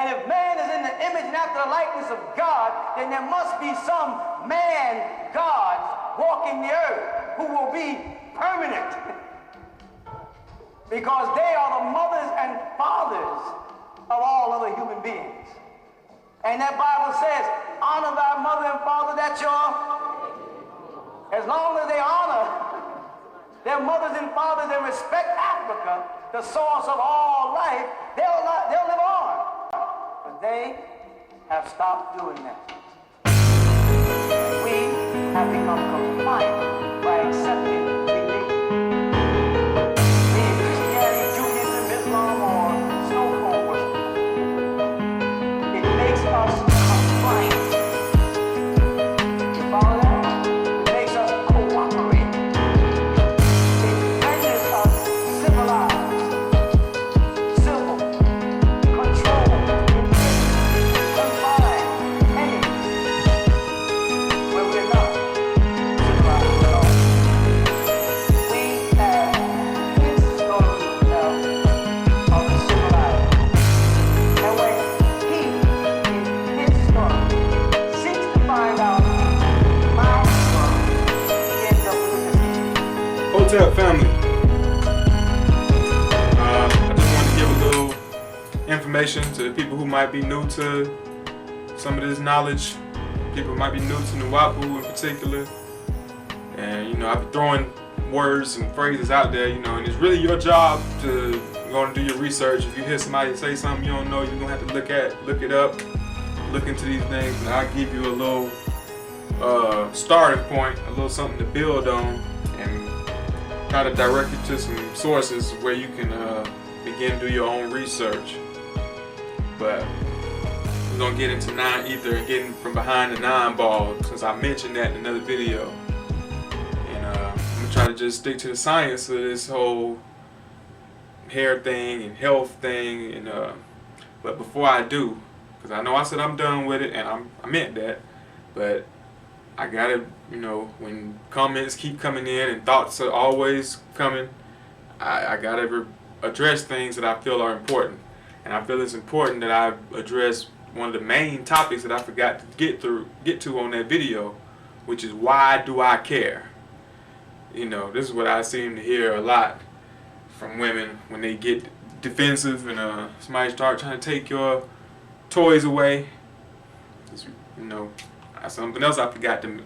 And if man is in the image and after the likeness of God, then there must be some man gods walking the earth who will be permanent. Because they are the mothers and fathers of all other human beings. And that Bible says, honor thy mother and father, that's as long as they honor their mothers and fathers and respect Africa, the source of all life, they'll live on. But they have stopped doing that. And we have become compliant by accepting religion. Be it Christianity, Judaism, Islam, or snowfall worship. It makes us compliant. You follow that? It makes us cooperate. It renders us civilized, civil, controlled, confined, enemies, where we're not civilized at all. We have this story to tell of the civilized. And when he, in his story, seeks to find out my story, he ends up with this. Hotel family. I just want to give a little information to the people who might be new to some of this knowledge. People who might be new to Nuwapu in particular. And I've been throwing words and phrases out there, and it's really your job to go and do your research. If you hear somebody say something you don't know, you're gonna have to look it up, look into these things, and I'll give you a little starting point, a little something to build on, and try to direct you to some sources where you can begin to do your own research. But we're gonna get into non-ether and getting from behind the nine-ball, since I mentioned that in another video. And I'm gonna try to just stick to the science of this whole hair thing and health thing. And but before I do, because I know I said I'm done with it, and I meant that, but I gotta, when comments keep coming in and thoughts are always coming, I gotta address things that I feel are important. And I feel it's important that I address one of the main topics that I forgot to get to on that video, which is, why do I care? This is what I seem to hear a lot from women when they get defensive and somebody start trying to take your toys away. Something else I forgot to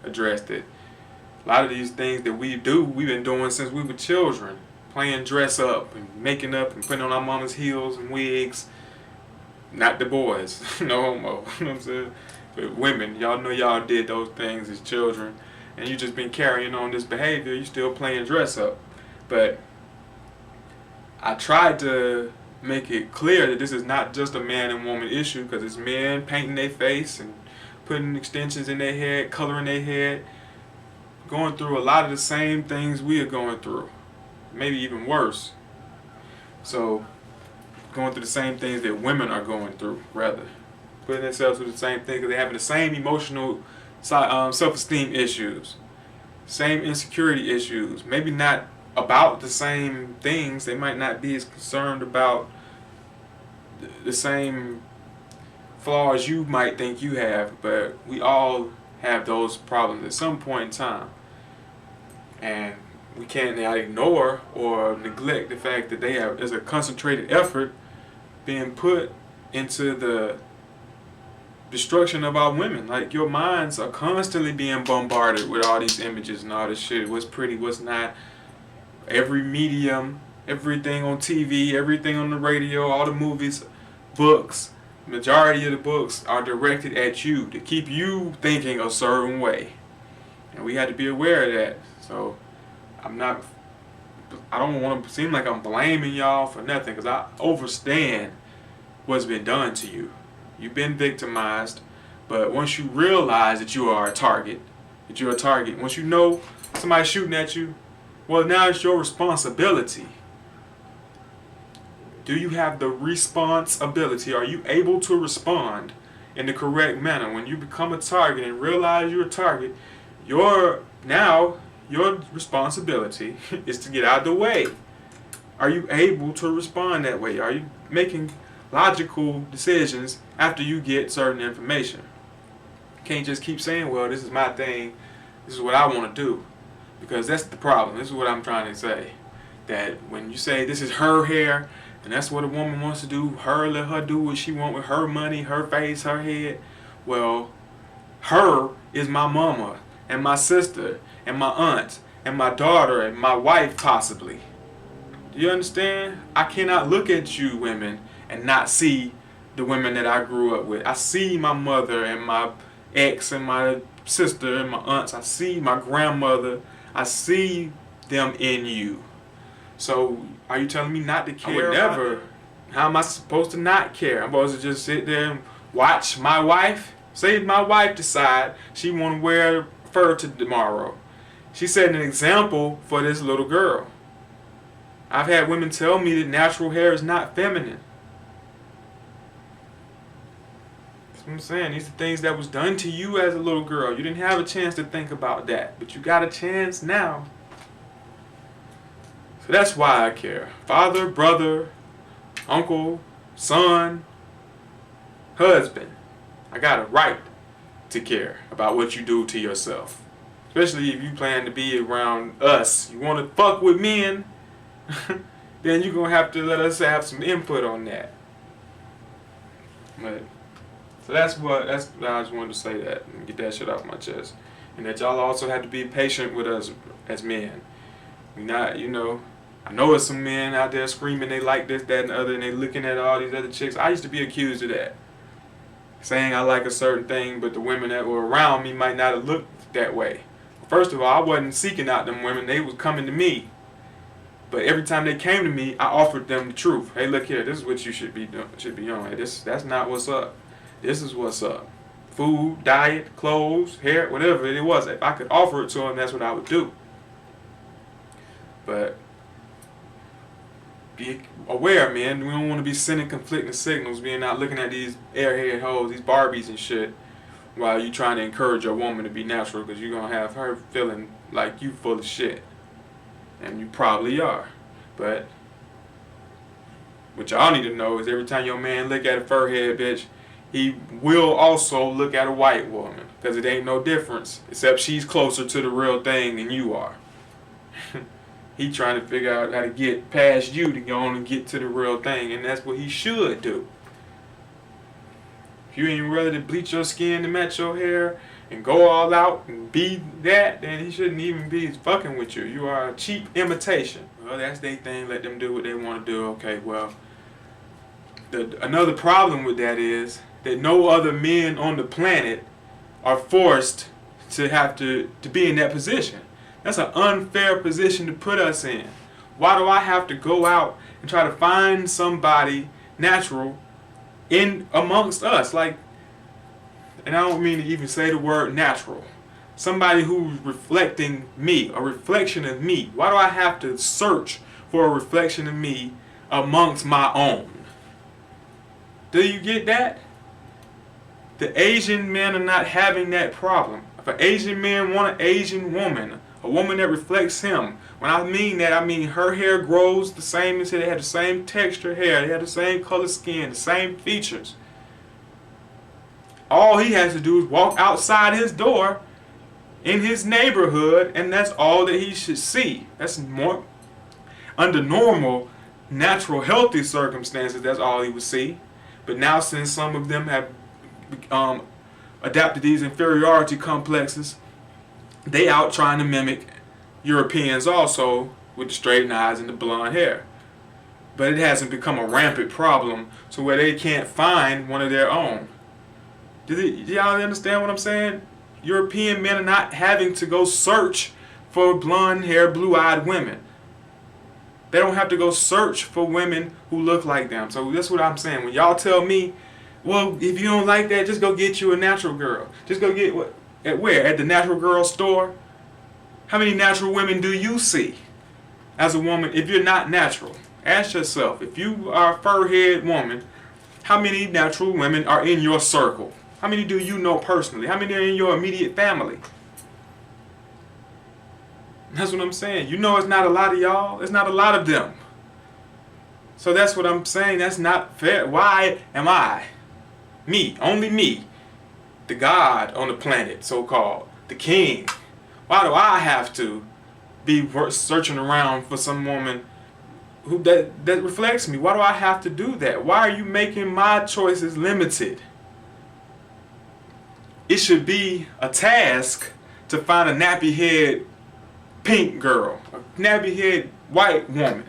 address that a lot of these things that we do, we've been doing since we were children. Playing dress up and making up and putting on our mama's heels and wigs. Not the boys, no homo, you know what I'm saying? But women, y'all know y'all did those things as children, and you just been carrying on this behavior, you still playing dress up. But I tried to make it clear that this is not just a man and woman issue, because it's men painting their face and putting extensions in their head, coloring their head, going through a lot of the same things we are going through, maybe even worse. So, going through the same things that women are going through, rather. Putting themselves through the same thing, because they're having the same emotional self-esteem issues, same insecurity issues, maybe not about the same things. They might not be as concerned about the same flaws you might think you have, but we all have those problems at some point in time. And we can't ignore or neglect the fact that there's a concentrated effort being put into the destruction of our women. Like, your minds are constantly being bombarded with all these images and all this shit. What's pretty, what's not. Every medium, everything on TV, everything on the radio, all the movies, books, majority of the books are directed at you to keep you thinking a certain way. And we had to be aware of that. So I don't want to seem like I'm blaming y'all for nothing, because I understand what's been done to you. You've been victimized, but once you realize that you are a target, once you know somebody's shooting at you, well, now it's your responsibility. Do you have the responsibility? Are you able to respond in the correct manner? When you become a target and realize you're a target, your responsibility is to get out of the way. Are you able to respond that way? Are you making logical decisions after you get certain information. You can't just keep saying, well, this is my thing, this is what I want to do. Because that's the problem. This is what I'm trying to say. That when you say this is her hair, and that's what a woman wants to do, let her do what she wants with her money, her face, her head. Well, her is my mama, and my sister, and my aunt, and my daughter, and my wife possibly. Do you understand? I cannot look at you women and not see the women that I grew up with. I see my mother and my ex and my sister and my aunts. I see my grandmother. I see them in you. So are you telling me not to care? I would never. How am I supposed to not care? I'm supposed to just sit there and watch my wife? Say my wife decide she want to wear fur tomorrow. She set an example for this little girl. I've had women tell me that natural hair is not feminine. That's what I'm saying. These are things that was done to you as a little girl. You didn't have a chance to think about that, but you got a chance now. So that's why I care. Father, brother, uncle, son, husband. I got a right to care about what you do to yourself. Especially if you plan to be around us. You want to fuck with men, then you're going to have to let us have some input on that. But, so that's I just wanted to say that and get that shit off my chest. And that y'all also have to be patient with us as men. Not, I know there's some men out there screaming they like this, that, and the other, and they looking at all these other chicks. I used to be accused of that. Saying I like a certain thing, but the women that were around me might not have looked that way. First of all, I wasn't seeking out them women. They was coming to me. But every time they came to me, I offered them the truth. Hey, look here. This is what you should be doing. Hey, that's not what's up. This is what's up. Food, diet, clothes, hair, whatever it was. If I could offer it to them, that's what I would do. But be aware, man. We don't want to be sending conflicting signals, being out looking at these airhead hoes, these Barbies and shit, while you trying to encourage your woman to be natural, because you're going to have her feeling like you full of shit. And you probably are. But what y'all need to know is every time your man look at a fur head bitch, he will also look at a white woman, because it ain't no difference, except she's closer to the real thing than you are. He trying to figure out how to get past you to go on and get to the real thing, and that's what he should do. If you ain't ready to bleach your skin to match your hair and go all out and be that, then he shouldn't even be fucking with you. You are a cheap imitation. Well, that's their thing. Let them do what they want to do. Okay, well, another problem with that is that no other men on the planet are forced to have to be in that position. That's an unfair position to put us in. Why do I have to go out and try to find somebody natural in amongst us? Like, and I don't mean to even say the word natural. Somebody who's reflecting me, a reflection of me. Why do I have to search for a reflection of me amongst my own? Do you get that? The Asian men are not having that problem. If an Asian man want an Asian woman, a woman that reflects him. When I mean that, I mean her hair grows the same as his. They have the same texture hair. They have the same color skin, the same features. All he has to do is walk outside his door in his neighborhood, and that's all that he should see. That's more under normal, natural, healthy circumstances. That's all he would see. But now, since some of them have adapted these inferiority complexes, they out trying to mimic Europeans also with the straightened eyes and the blonde hair. But it hasn't become a rampant problem to where they can't find one of their own. Do y'all understand what I'm saying? European men are not having to go search for blonde hair, blue-eyed women. They don't have to go search for women who look like them. So that's what I'm saying. When y'all tell me, well, if you don't like that, just go get you a natural girl. Just go get what? At where? At the natural girl store? How many natural women do you see as a woman if you're not natural? Ask yourself, if you are a fur-head woman, how many natural women are in your circle? How many do you know personally? How many are in your immediate family? That's what I'm saying. You know it's not a lot of y'all. It's not a lot of them. So that's what I'm saying. That's not fair. Why am I, me, only me, the God on the planet, so-called, the king? Why do I have to be searching around for some woman who that reflects me? Why do I have to do that? Why are you making my choices limited? It should be a task to find a nappy head pink girl, a nappy head white woman.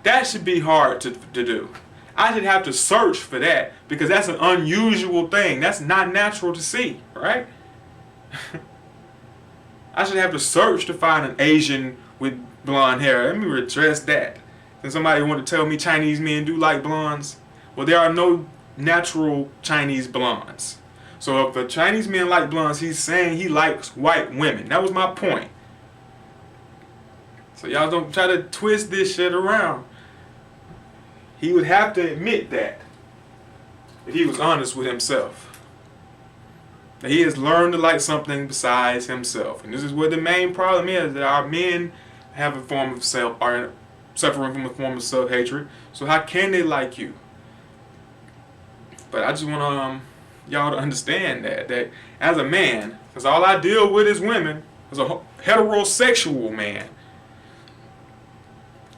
That should be hard to do. I should have to search for that because that's an unusual thing. That's not natural to see, right? I should have to search to find an Asian with blonde hair. Let me address that. Then somebody want to tell me Chinese men do like blondes. Well, there are no natural Chinese blondes. So if a Chinese man like blondes, he's saying he likes white women. That was my point. So y'all don't try to twist this shit around. He would have to admit that if he was honest with himself. That he has learned to like something besides himself. And this is what the main problem is, that our men have a form of are suffering from a form of self-hatred. So how can they like you? But I just want y'all to understand that as a man, because all I deal with is women, as a heterosexual man,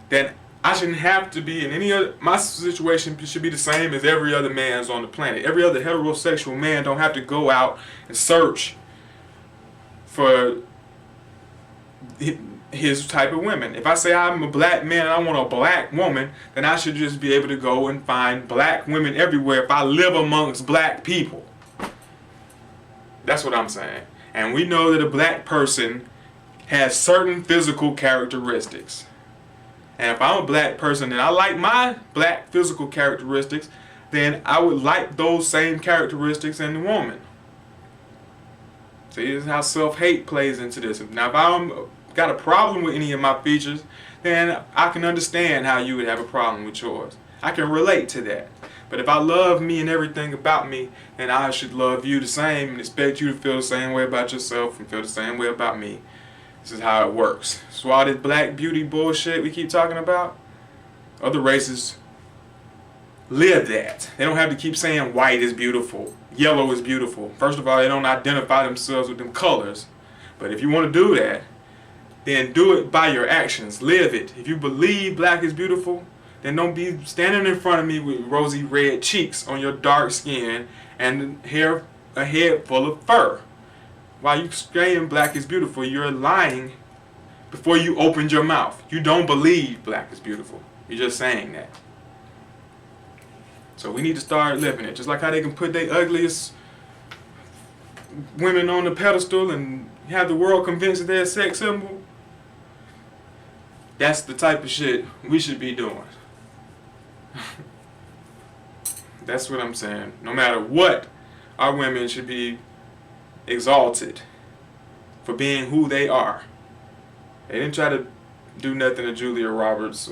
then I shouldn't have to be in any other, my situation should be the same as every other man's on the planet. Every other heterosexual man don't have to go out and search for his type of women. If I say I'm a black man and I want a black woman, then I should just be able to go and find black women everywhere if I live amongst black people. That's what I'm saying. And we know that a black person has certain physical characteristics. And if I'm a black person and I like my black physical characteristics, then I would like those same characteristics in the woman. See, this is how self-hate plays into this. Now, if I'm got a problem with any of my features, then I can understand how you would have a problem with yours. I can relate to that. But if I love me and everything about me, then I should love you the same and expect you to feel the same way about yourself and feel the same way about me. This is how it works. So all this black beauty bullshit we keep talking about, other races live that. They don't have to keep saying white is beautiful, yellow is beautiful. First of all, they don't identify themselves with them colors. But if you want to do that, then do it by your actions. Live it. If you believe black is beautiful, then don't be standing in front of me with rosy red cheeks on your dark skin and a head full of fur. While you saying black is beautiful, you're lying before you opened your mouth. You don't believe black is beautiful. You're just saying that. So we need to start living it. Just like how they can put their ugliest women on the pedestal and have the world convinced that they're a sex symbol. That's the type of shit we should be doing. That's what I'm saying. No matter what, our women should be exalted for being who they are. They didn't try to do nothing to Julia Roberts,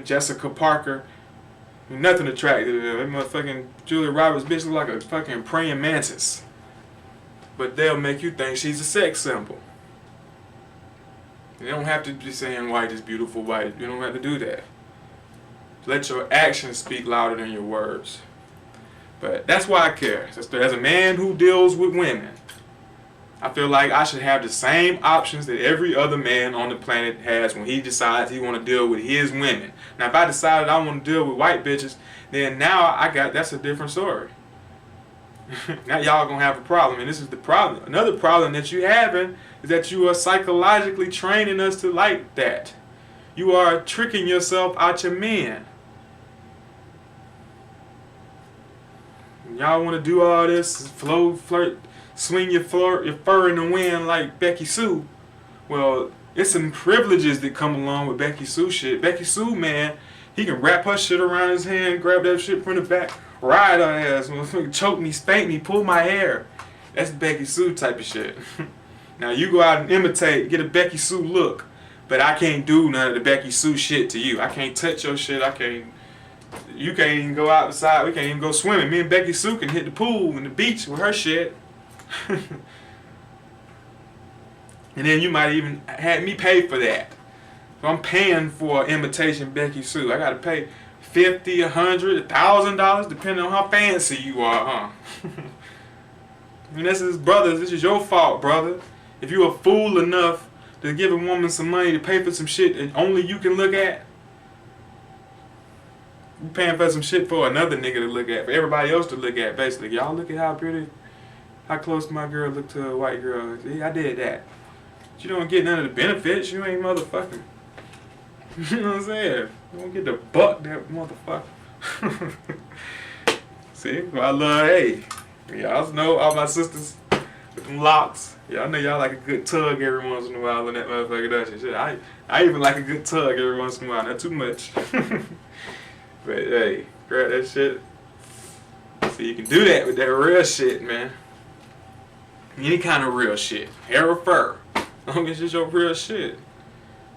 Jessica Parker. Nothing attractive to them. That motherfucking Julia Roberts bitch look like a fucking praying mantis. But they'll make you think she's a sex symbol. You don't have to be saying white is beautiful, white. You don't have to do that. Let your actions speak louder than your words. But that's why I care. As a man who deals with women, I feel like I should have the same options that every other man on the planet has when he decides he want to deal with his women. Now, if I decided I want to deal with white bitches, then now that's a different story. Now y'all gonna have a problem, and this is the problem. Another problem that you having is that you are psychologically training us to like that. You are tricking yourself out your men. Y'all want to do all this flirt, swing your fur in the wind like Becky Sue. Well, it's some privileges that come along with Becky Sue shit. Becky Sue, man, he can wrap her shit around his hand, grab that shit from the back, ride her ass, choke me, spank me, pull my hair. That's Becky Sue type of shit. Now you go out and imitate, get a Becky Sue look, but I can't do none of the Becky Sue shit to you. I can't touch your shit. You can't even go outside. We can't even go swimming. Me and Becky Sue can hit the pool and the beach with her shit. And then you might even have me pay for that. So I'm paying for imitation Becky Sue. I gotta pay $50, $100, $1,000, depending on how fancy you are, huh? I mean, this is brothers. This is your fault, brother. If you a fool enough to give a woman some money to pay for some shit that only you can look at, you paying for some shit for another nigga to look at, for everybody else to look at, basically. Y'all look at how pretty, how close my girl looked to a white girl. See, I did that. But you don't get none of the benefits. You ain't motherfucking. You know what I'm saying? You don't get to buck that motherfucker. See? Well, I love, hey. Y'all know all my sisters with them locks. Y'all know y'all like a good tug every once in a while when that motherfucker does shit. I even like a good tug every once in a while. Not too much. But hey, grab that shit. So you can do that with that real shit, man. Any kind of real shit. Hair or fur. As long as it's your real shit.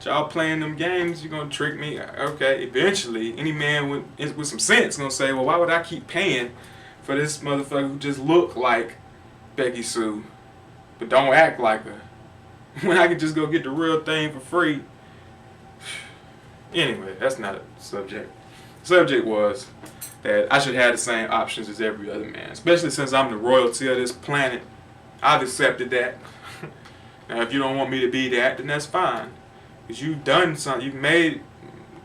Y'all playing them games, you gonna trick me. Okay, eventually, any man with some sense gonna say, well, why would I keep paying for this motherfucker who just look like Becky Sue, but don't act like her, when I could just go get the real thing for free? Anyway, that's not a subject. The subject was that I should have the same options as every other man, especially since I'm the royalty of this planet. I've accepted that. Now, if you don't want me to be that, then that's fine. Because you've done something, you've made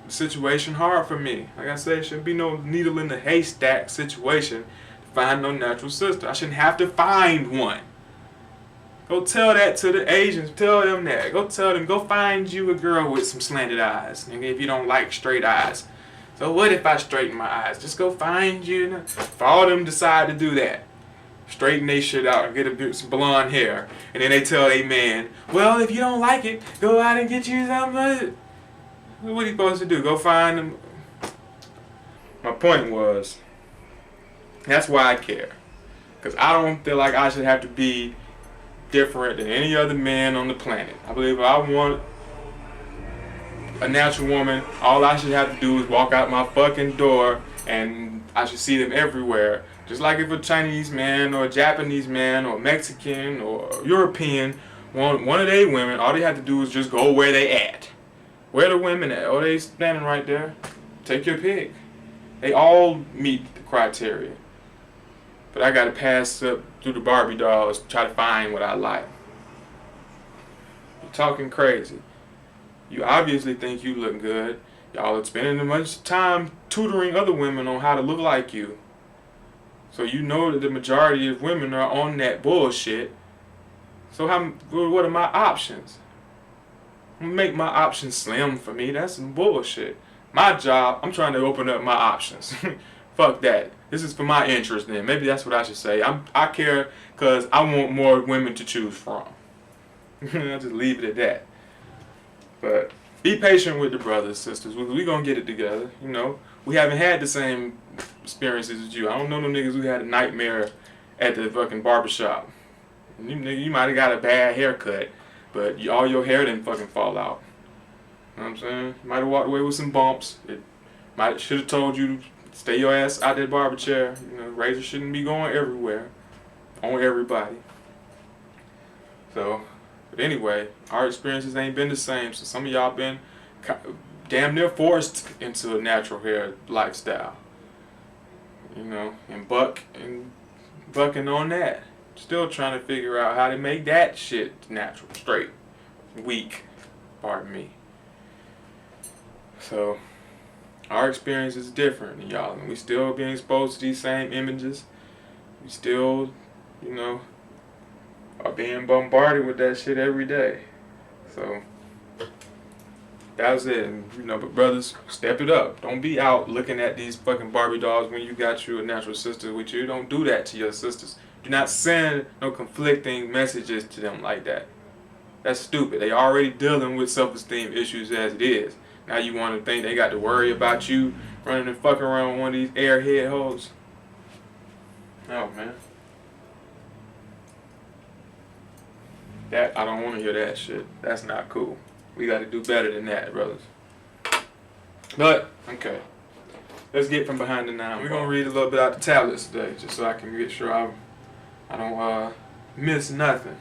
the situation hard for me. Like I said, it shouldn't be no needle in the haystack situation to find no natural sister. I shouldn't have to find one. Go tell that to the Asians. Tell them that. Go tell them, go find you a girl with some slanted eyes. Nigga, if you don't like straight eyes. So what if I straighten my eyes? Just go find you. If all of them decide to do that, straighten they shit out and get some blonde hair, and then they tell a man, well, if you don't like it, go out and get you something. What are you supposed to do? Go find them? My point was, that's why I care. Because I don't feel like I should have to be different than any other man on the planet. I believe if I want a natural woman, all I should have to do is walk out my fucking door and I should see them everywhere. Just like if a Chinese man or a Japanese man or Mexican or European want one of their women, all they have to do is just go where they at. Where the women at? Oh, they standing right there. Take your pick. They all meet the criteria. But I gotta pass up through the Barbie dolls to try to find what I like. You're talking crazy. You obviously think you look good. Y'all are spending a bunch of time tutoring other women on how to look like you. So you know that the majority of women are on that bullshit. So what are my options? Make my options slim for me. That's some bullshit. My job, I'm trying to open up my options. Fuck that. This is for my interest then. Maybe that's what I should say. I care because I want more women to choose from. I'll just leave it at that. But be patient with the brothers, sisters. We gonna get it together. You know, we haven't had the same experiences as you. I don't know no niggas who had a nightmare at the fucking barbershop. You might have got a bad haircut, but all your hair didn't fucking fall out. You know what I'm saying? You might have walked away with some bumps. It should have told you to stay your ass out that barber chair. You know, razor shouldn't be going everywhere on everybody. So. But anyway, our experiences ain't been the same. So some of y'all been damn near forced into a natural hair lifestyle. You know, and bucking on that. Still trying to figure out how to make that shit natural, straight, weak. Pardon me. So our experience is different than y'all, and we still being exposed to these same images. We still, you know, are being bombarded with that shit every day. So that was it. And, you know, but brothers, step it up. Don't be out looking at these fucking Barbie dolls when you got you a natural sister with you. Don't do that to your sisters. Do not send no conflicting messages to them like that. That's stupid. They already dealing with self-esteem issues as it is. Now you want to think they got to worry about you running and fucking around with one of these airhead hoes? Oh, man. That I don't want to hear that shit. That's not cool. We got to do better than that, brothers. But okay, let's get from behind the nine. We're gonna read a little bit out the tablets today, just so I can get sure I don't miss nothing.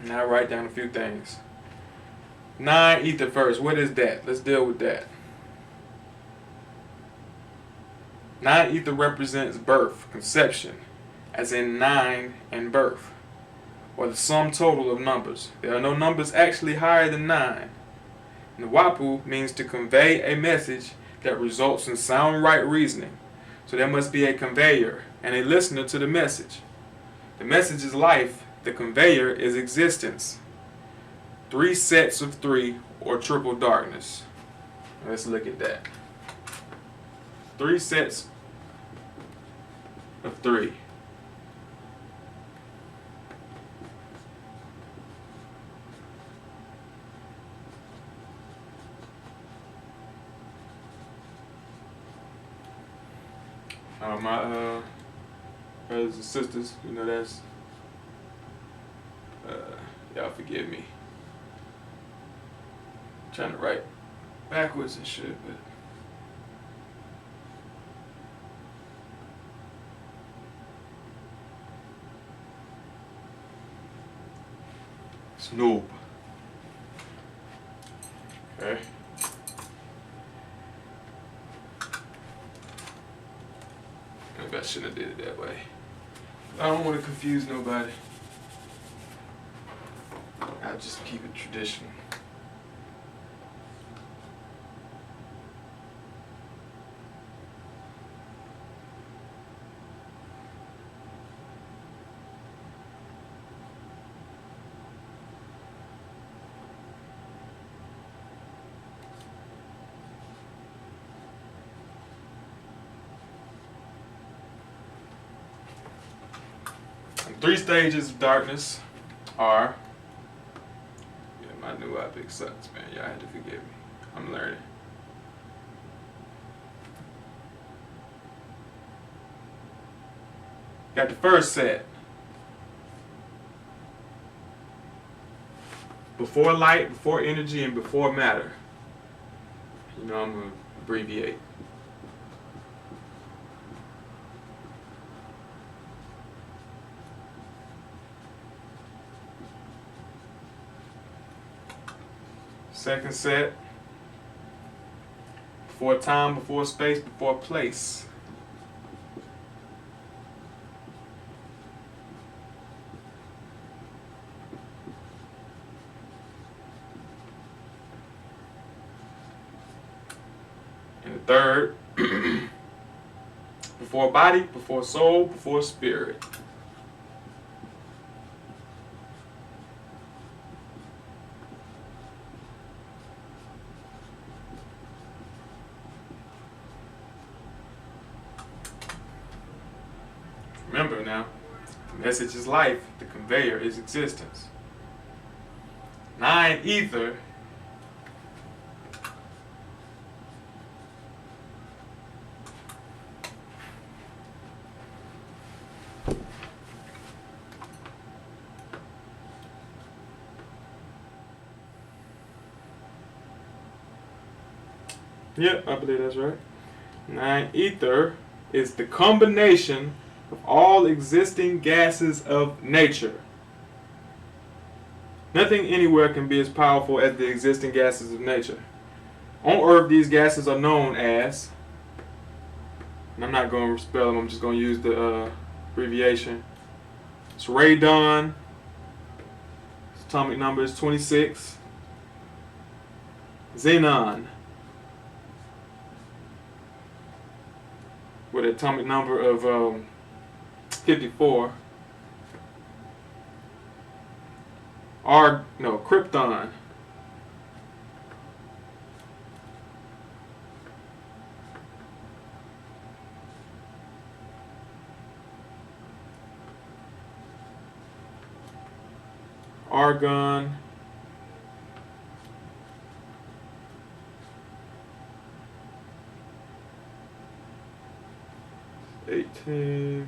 Now write down a few things. 9 ether first. What is that? Let's deal with that. 9 ether represents birth, conception, as in 9 and birth, or the sum total of numbers. There are no numbers actually higher than 9. Nwapu means to convey a message that results in sound right reasoning. So there must be a conveyor and a listener to the message. The message is life, the conveyor is existence. 3 sets of 3 or triple darkness. Let's look at that. 3 sets of 3. My brothers and sisters, you know, that's y'all forgive me. I'm trying to write backwards and shit, but Snoop. Okay. Maybe I shouldn't have did it that way. I don't want to confuse nobody. I'll just keep it traditional. And 3 stages of darkness are, yeah, my new epic sucks, man. Y'all had to forgive me. I'm learning. Got the first set. Before light, before energy, and before matter. You know, I'm going to abbreviate. Second set. Before time, before space, before place. And the third, before body, before soul, before spirit. Remember now, the message is life, the conveyor is existence. 9 ether Yep, I believe that's right. 9 ether is the combination of all existing gases of nature. Nothing anywhere can be as powerful as the existing gases of nature. On Earth, these gases are known as, and I'm not going to spell them, I'm just going to use the abbreviation. It's radon. Its atomic number is 26. Xenon, with an atomic number of 54. Krypton. Argon. $18.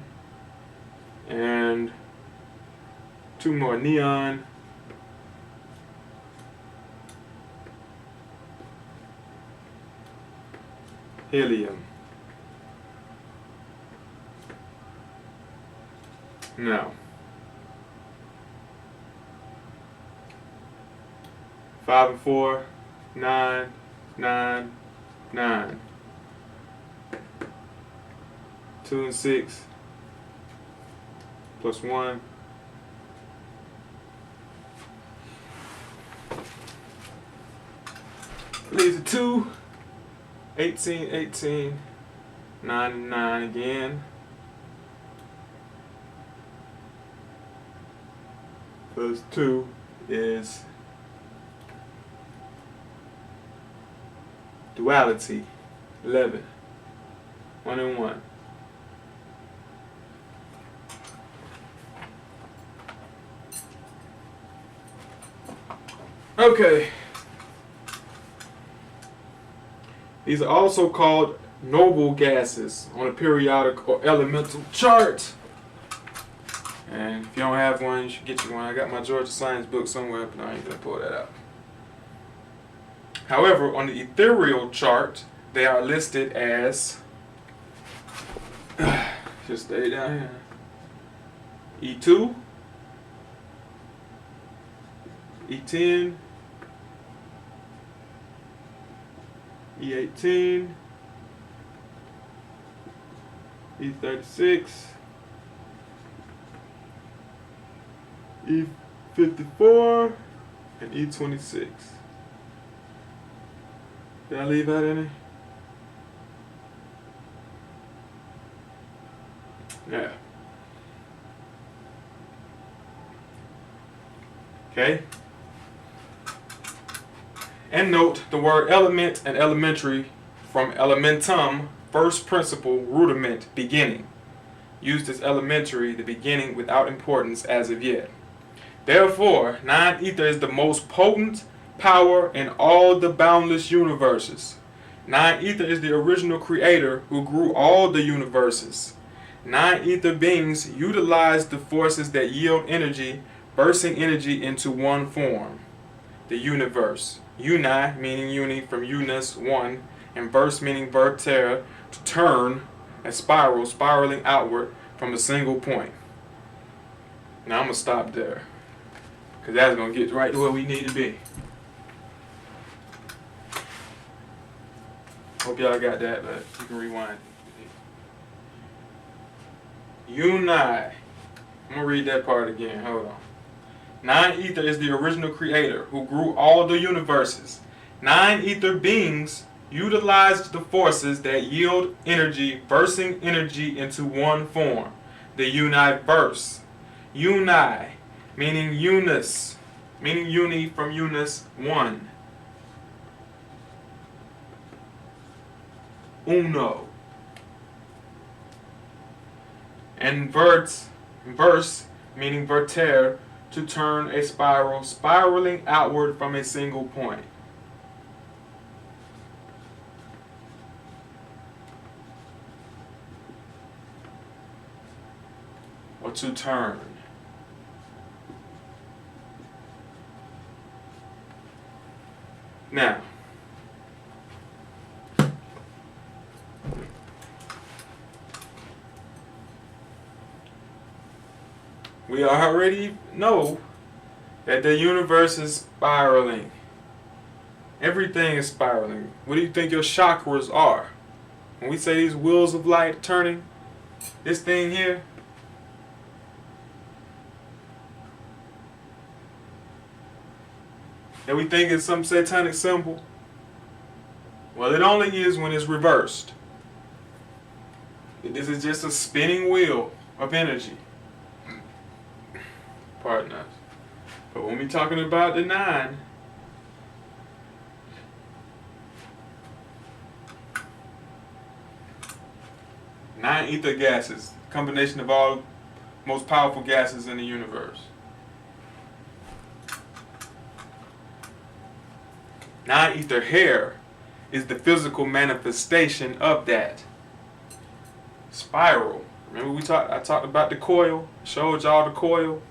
And 2 more, neon. Helium. Now, 5 and 4, 9, 9, 9. 2 and 6 plus 1. Leaves a 2. 18, 18. 9 and 9 again. Plus 2 is duality. 11. 1 and 1. Okay. These are also called noble gases on a periodic or elemental chart. And if you don't have one, you should get you one. I got my Georgia science book somewhere, but I ain't gonna pull that out. However, on the ethereal chart, they are listed as just stay down here. E2, E10, E18, E36, E54, and E26. Did I leave out any? Yeah. Okay. And note the word element and elementary from elementum, first principle, rudiment, beginning. Used as elementary, the beginning without importance as of yet. Therefore, non-ether is the most potent power in all the boundless universes. Non-ether is the original creator who grew all the universes. Non-ether beings utilize the forces that yield energy, bursting energy into one form, the universe. Uni, meaning uni from unus, one, and verse meaning vertere, to turn, and spiral, spiraling outward from a single point. Now I'm going to stop there, because that's going to get right to where we need to be. Hope y'all got that, but you can rewind. Uni. I'm going to read that part again. Hold on. Non-ether is the original creator who grew all the universes. Non-ether beings utilized the forces that yield energy, bursting energy into one form, the universe. Uni, meaning unus, meaning uni from unus, one. Uno. And verse, meaning vertere, to turn a spiral, spiraling outward from a single point. Or to turn. Now, we already know that the universe is spiraling. Everything is spiraling. What do you think your chakras are? When we say these wheels of light turning, this thing here, that we think is some satanic symbol, well, it only is when it's reversed. This is just a spinning wheel of energy. Pardon us. But when we're talking about the 9, nine ether gases, combination of all most powerful gases in the universe. 9 ether hair is the physical manifestation of that. Spiral. Remember I talked about the coil, showed y'all the coil.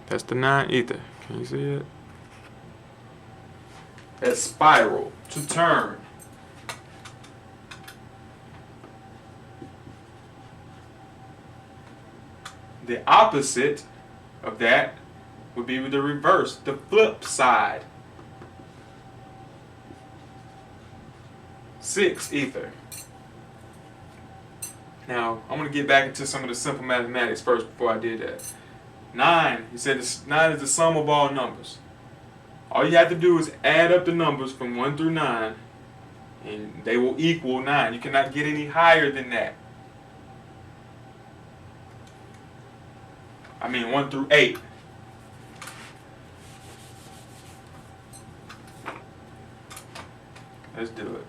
That's the 9 ether. Can you see it? That's spiral, to turn. The opposite of that would be the reverse, the flip side. 6 ether. Now, I'm going to get back into some of the simple mathematics first before I did that. 9, he said 9 is the sum of all numbers. All you have to do is add up the numbers from 1 through 9, and they will equal 9. You cannot get any higher than that. I mean 1 through 8. Let's do it.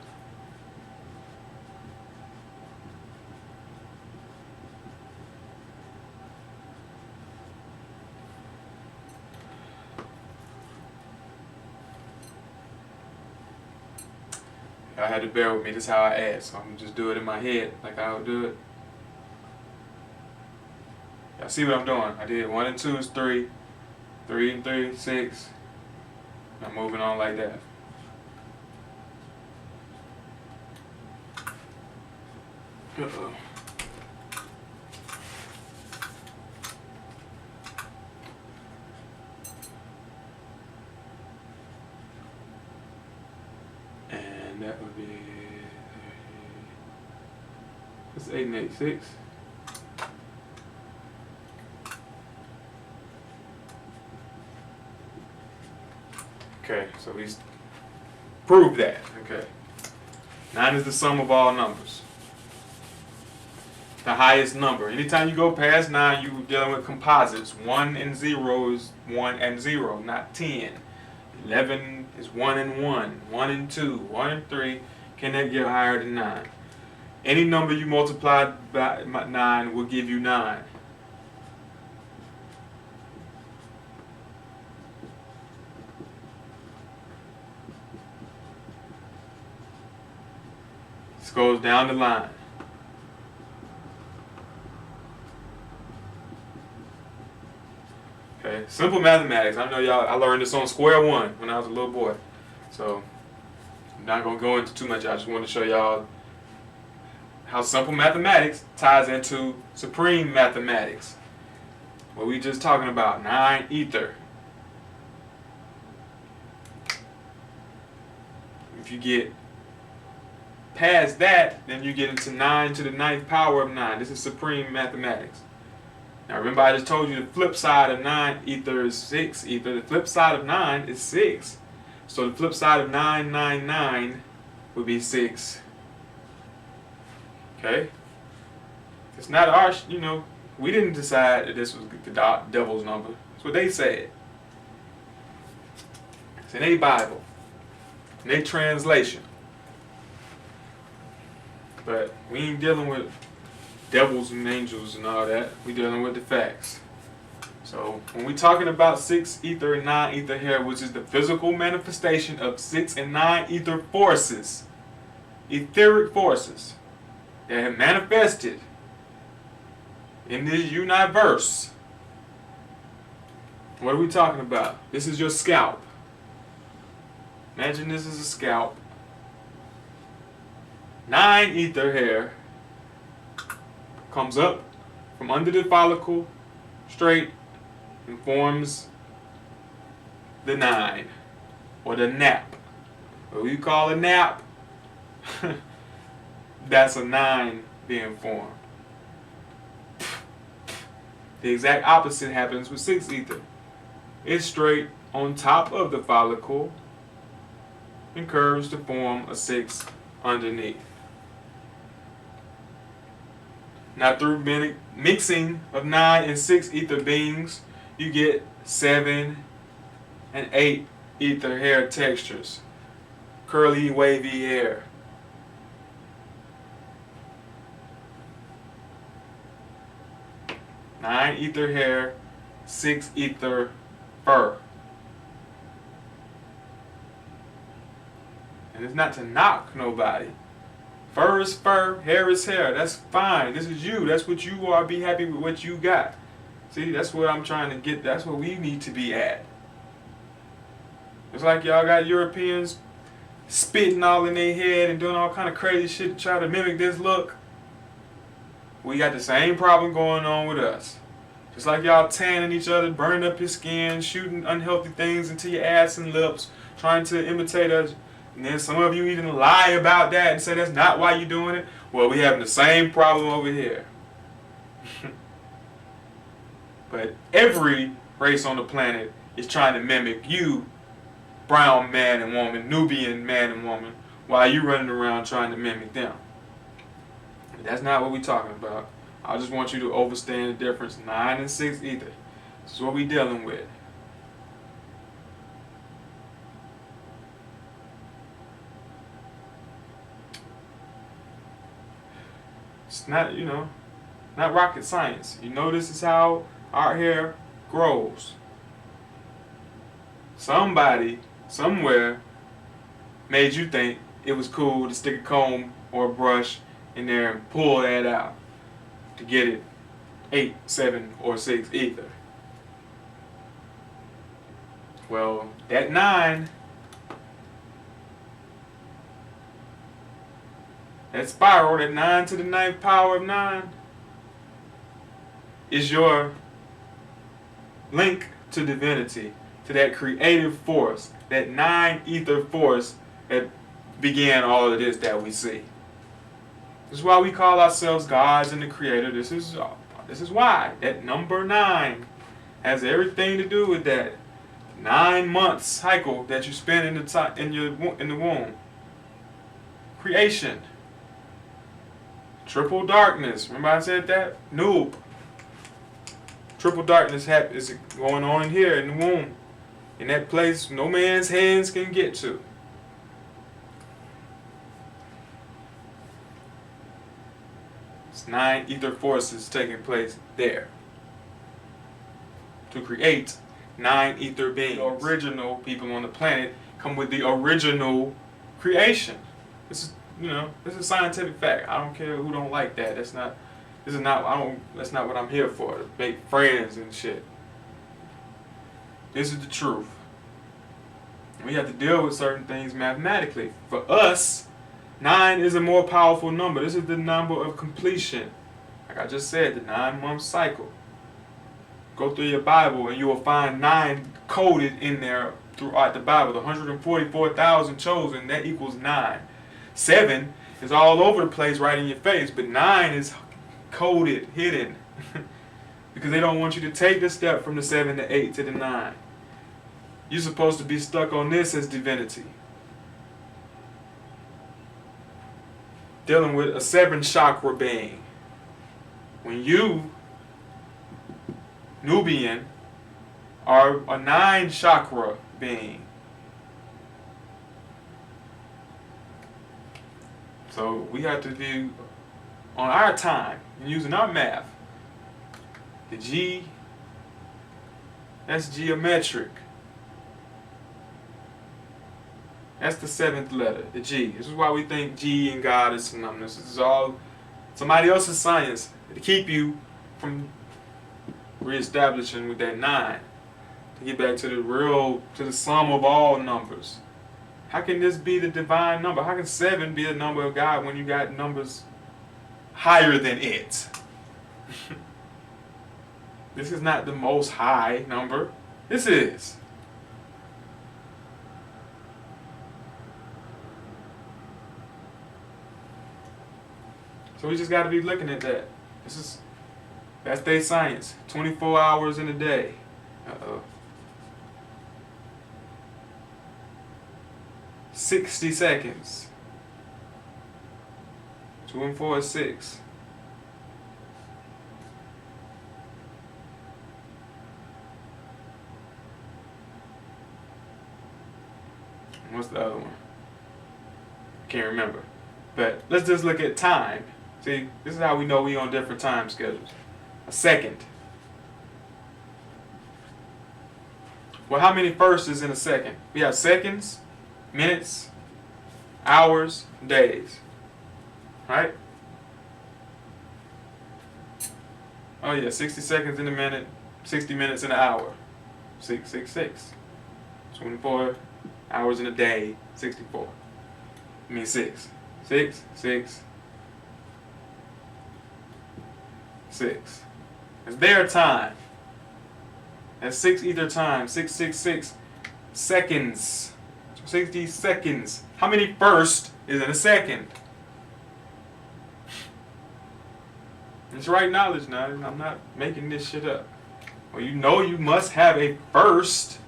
I had to bear with me. This is how I add, so I'm gonna just do it in my head like I would do it. Y'all see what I'm doing? I did 1 and 2 is 3, 3 and 3 6. I'm moving on like that. Uh-oh. And that would be, it's 8 and 8, 6. Okay, so we proved that. Okay. 9 is the sum of all numbers. The highest number. Anytime you go past 9, you're dealing with composites. 1 and 0 is 1 and 0, not 10. 11 is 1 and 1, 1 and 2, 1 and 3. Can that get higher than 9? Any number you multiply by 9 will give you 9. This goes down the line. Okay, simple mathematics. I know y'all, I learned this on square one when I was a little boy. So, I'm not going to go into too much. I just want to show y'all how simple mathematics ties into supreme mathematics. What we just talking about, 9 ether. If you get past that, then you get into 9 to the 9th power of 9. This is supreme mathematics. Now remember, I just told you the flip side of 9 ether is 6 ether. The flip side of 9 is 6. So the flip side of 999 would be 6. Okay? It's not our, we didn't decide that this was the devil's number. That's what they said. It's in a Bible, in a translation. But we ain't dealing with devils and angels and all that. We dealing with the facts. So when we talking about 6 ether and 9 ether here, which is the physical manifestation of 6 and 9 ether forces, etheric forces that have manifested in this universe. What are we talking about? This is your scalp. Imagine this is a scalp. 9 ether hair comes up from under the follicle straight and forms the 9, or the nap. What we call a nap, that's a 9 being formed. The exact opposite happens with 6 ether. It's straight on top of the follicle and curves to form a 6 underneath. Now through mixing of 9 and 6 ether beings, you get 7 and 8 ether hair textures. Curly, wavy hair. Nine ether hair, 6 ether fur. And it's not to knock nobody. Fur is fur, hair is hair. That's fine. This is you. That's what you are. Be happy with what you got. See, that's what I'm trying to get. That's what we need to be at. It's like y'all got Europeans spitting all in their head and doing all kind of crazy shit to try to mimic this look. We got the same problem going on with us. Just like y'all tanning each other, burning up your skin, shooting unhealthy things into your ass and lips, trying to imitate us. And then some of you even lie about that and say that's not why you're doing it. Well, we having the same problem over here. But every race on the planet is trying to mimic you, brown man and woman, Nubian man and woman, while you running around trying to mimic them. But that's not what we're talking about. I just want you to understand the difference. 9 and 6 ether. This is what we're dealing with. It's not, not rocket science. You know this is how our hair grows. Somebody, somewhere, made you think it was cool to stick a comb or a brush in there and pull that out to get it 8, 7, or 6 ether. Well, that 9, that spiral, that 9 to the 9th power of 9, is your link to divinity, to that creative force, that 9 ether force that began all of this that we see. This is why we call ourselves gods and the creator. This is why that number 9 has everything to do with that 9-month cycle that you spend in the womb. Creation. Triple darkness. Remember I said that? Noob. Triple darkness is going on in here in the womb. In that place no man's hands can get to. It's 9 ether forces taking place there to create 9 ether beings. The original people on the planet come with the original creation. This is scientific fact. I don't care who don't like that. That's not what I'm here for, to make friends and shit. This is the truth. We have to deal with certain things mathematically. For us, 9 is a more powerful number. This is the number of completion. Like I just said, the 9-month cycle. Go through your Bible and you will find 9 coded in there throughout the Bible. The 144,000 chosen, that equals 9. 7 is all over the place right in your face, but 9 is coded, hidden. Because they don't want you to take the step from the 7 to 8 to the 9. You're supposed to be stuck on this as divinity. Dealing with a 7 chakra being. When you, Nubian, are a 9 chakra being. So we have to be on our time using our math. The G, that's geometric. That's the 7th letter, the G. This is why we think G and God is synonymous. This is all somebody else's science to keep you from reestablishing with that 9. To get back to the sum of all numbers. How can this be the divine number? How can 7 be the number of God when you got numbers higher than it? This is not the most high number. This is. So we just got to be looking at that. That's their science. 24 hours in a day. 60 seconds. 2 and 4 is 6. And what's the other one? Can't remember. But let's just look at time. See, this is how we know we on different time schedules. A second. Well, how many firsts is in a second? We have seconds, minutes, hours, days. Right? Oh yeah, 60 seconds in a minute, 60 minutes in an hour. 666. 24 hours in a day, 64. I mean 6. 6, 6, 6. It's their time. That's 6 ether time. 666 seconds. 60 seconds. How many first is in a second? It's right knowledge now. I'm not making this shit up. Well, you know you must have a first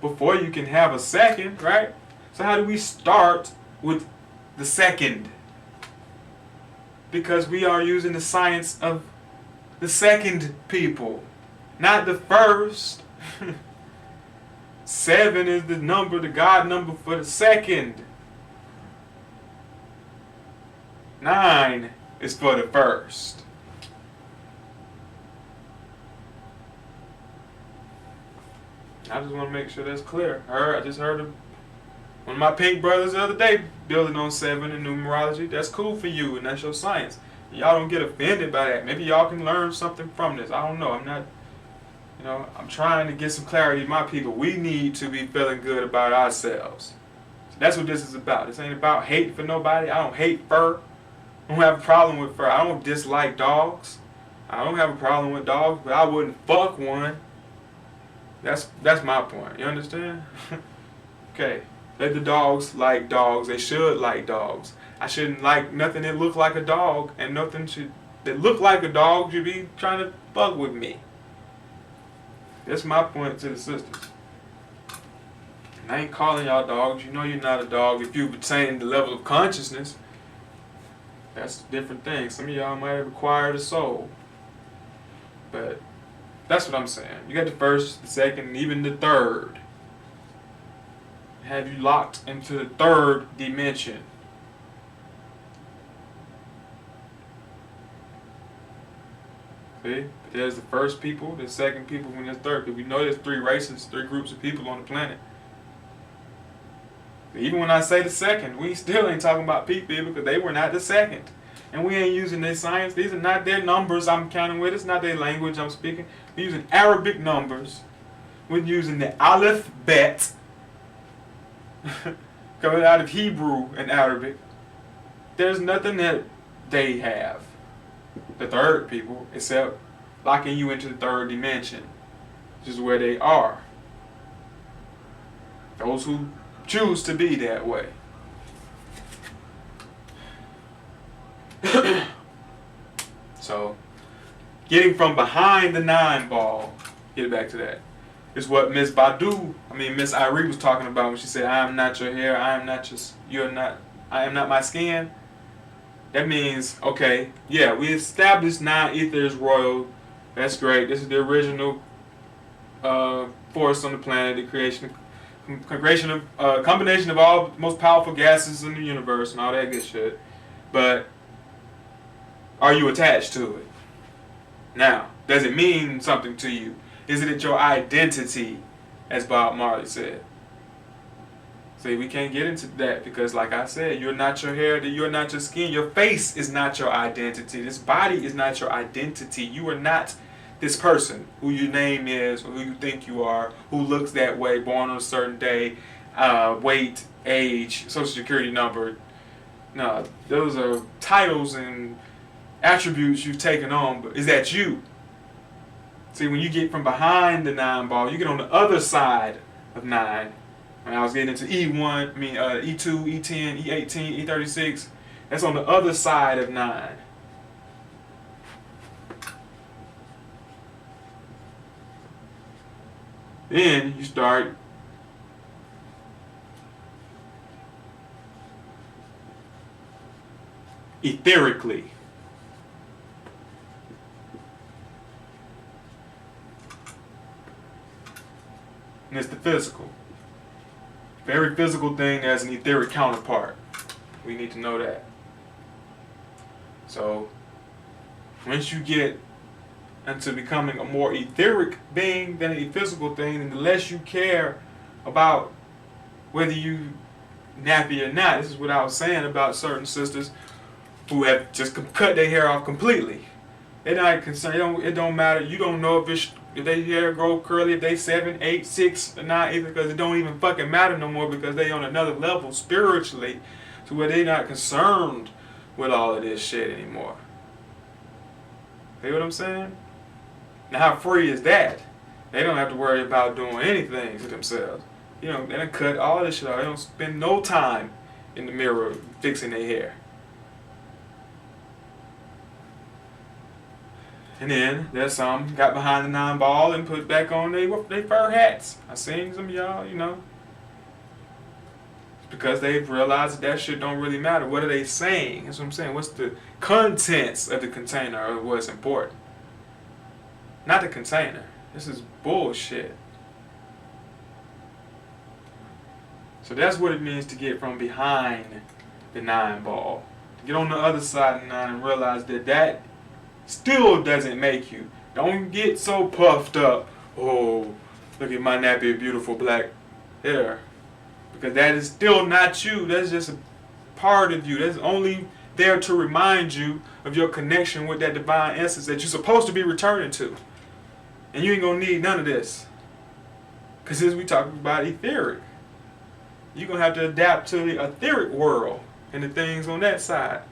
before you can have a second, right? So how do we start with the second? Because we are using the science of the second people, not the first. 7 is the number, the God number for the second. 9 is for the first. I just want to make sure that's clear. I just heard one of my pink brothers the other day building on 7 in numerology. That's cool for you, and that's your science. Y'all don't get offended by that. Maybe y'all can learn something from this. I don't know. I'm not, I'm trying to get some clarity to my people. We need to be feeling good about ourselves. So that's what this is about. This ain't about hating for nobody. I don't hate fur. I don't have a problem with fur. I don't dislike dogs. I don't have a problem with dogs, but I wouldn't fuck one. That's my point. You understand? Okay. Let the dogs like dogs. They should like dogs. I shouldn't like nothing that look like a dog, and nothing that look like a dog should be trying to fuck with me. That's my point to the sisters. And I ain't calling y'all dogs. You know you're not a dog if you've attained the level of consciousness. That's a different thing. Some of y'all might have acquired a soul. But that's what I'm saying. You got the first, the second, and even the third. Have you locked into the third dimension? See? There's the first people, the second people, and the third people. We know there's 3 races, 3 groups of people on the planet. Even when I say the second, we still ain't talking about people because they were not the second. And we ain't using their science. These are not their numbers I'm counting with. It's not their language I'm speaking. We're using Arabic numbers. We're using the alphabet coming out of Hebrew and Arabic. There's nothing that they have, the third people, except locking you into the third dimension, which is where they are. Those who choose to be that way. So, getting from behind the 9 ball, get back to that, is what Miss Irie was talking about when she said, I am not your hair, I am not my skin. That means, okay, yeah, we established 9 ether is royal. That's great. This is the original force on the planet, the combination of all the most powerful gases in the universe and all that good shit. But are you attached to it? Now, does it mean something to you? Is it your identity, as Bob Marley said? See, we can't get into that because, like I said, you're not your hair, you're not your skin, your face is not your identity. This body is not your identity. You are not this person who your name is, or who you think you are, who looks that way, born on a certain day, weight, age, social security number. No, those are titles and attributes you've taken on, but is that you? See, when you get from behind the 9 ball, you get on the other side of 9. And I was getting into E1, E2, E10, E18, E36. That's on the other side of 9. Then you start etherically. And it's the physical. Very physical thing as an etheric counterpart. We need to know that. So, once you get into becoming a more etheric being than a physical thing, and the less you care about whether you nappy or not. This is what I was saying about certain sisters who have just cut their hair off completely. They're not concerned. It don't matter. You don't know if they hair grow curly, if they 7, 8, 6, or 9, either, because it don't even fucking matter no more because they on another level spiritually to where they not concerned with all of this shit anymore. See what I'm saying? Now, how free is that? They don't have to worry about doing anything to themselves. They don't cut all this shit out. They don't spend no time in the mirror fixing their hair. And then there's some got behind the 9-ball and put back on their fur hats. I seen some of y'all, because they've realized that shit don't really matter. What are they saying? That's what I'm saying. What's the contents of the container of what's important? Not the container. This is bullshit. So that's what it means to get from behind the 9-ball. To get on the other side of the 9 and realize that still doesn't make you. Don't get so puffed up. Oh, look at my nappy, beautiful black hair. Because that is still not you. That's just a part of you. That's only there to remind you of your connection with that divine essence that you're supposed to be returning to. And you ain't going to need none of this. Because as we talk about etheric, you're going to have to adapt to the etheric world and the things on that side.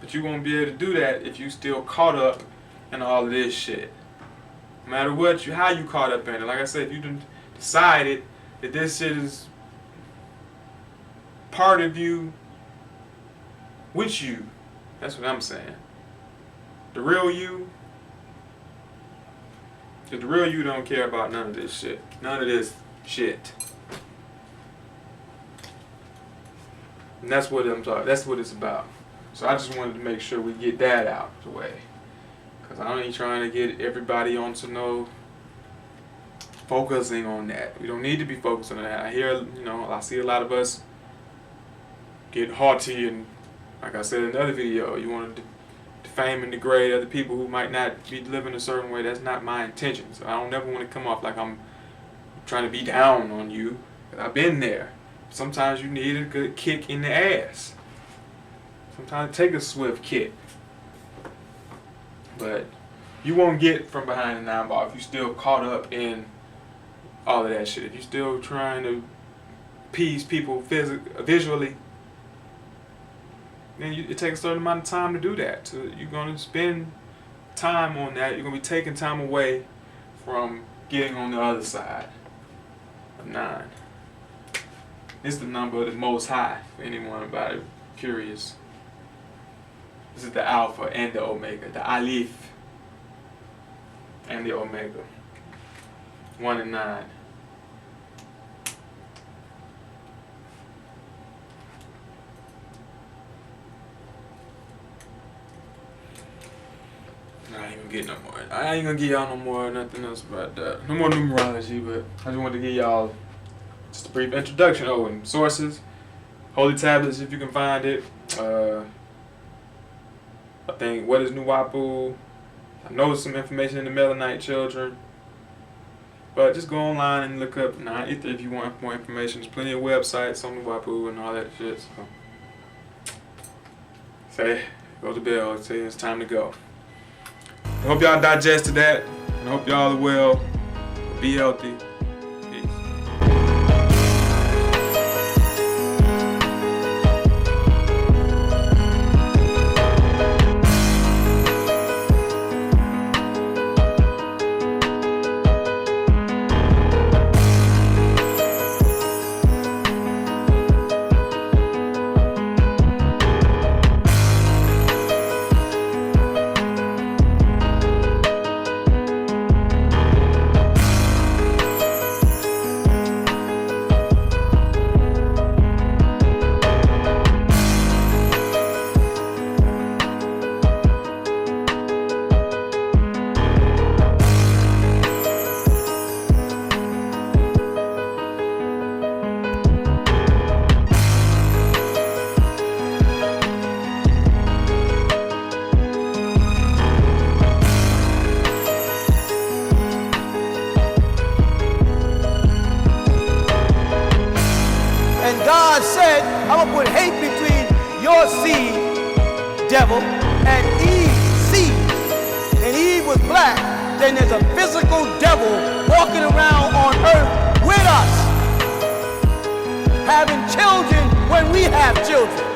But you won't be able to do that if you still caught up in all of this shit. No matter how you caught up in it. Like I said, if you decided that this shit is part of you, with you, that's what I'm saying. The real you don't care about none of this shit. None of this shit. And that's what I'm talking. That's what it's about. So I just wanted to make sure we get that out of the way. Because I ain't trying to get everybody onto no focusing on that. We don't need to be focused on that. I hear, I see a lot of us get haughty and, like I said in another video, you want to defame and degrade other people who might not be living a certain way. That's not my intention. So I don't ever want to come off like I'm trying to be down on you. I've been there. Sometimes you need a good kick in the ass. Sometimes take a swift kick. But you won't get from behind the 9-ball if you're still caught up in all of that shit. If you're still trying to appease people visually, then it takes a certain amount of time to do that. So you're going to spend time on that. You're going to be taking time away from getting on the other side of 9. It's the number of the Most High, for anyone about it curious. This is the Alpha and the Omega, the Aleph and the Omega. 1 and 9. I ain't gonna get no more. I ain't gonna give y'all no more nothing else about that. No more numerology, but I just wanted to give y'all just a brief introduction. Oh, and sources, holy tablets if you can find it. I think what is Nuwapu? I know some information in the Melanite children, but just go online and look up Ether if you want more information. There's plenty of websites on Nuwapu and all that shit. So say, go to bell. Say it's time to go. I hope y'all digested that, and I hope y'all are well. Be healthy. Peace. God said, I'm going to put hate between your seed, devil, and Eve's seed. And Eve was black. Then there's a physical devil walking around on earth with us, having children when we have children.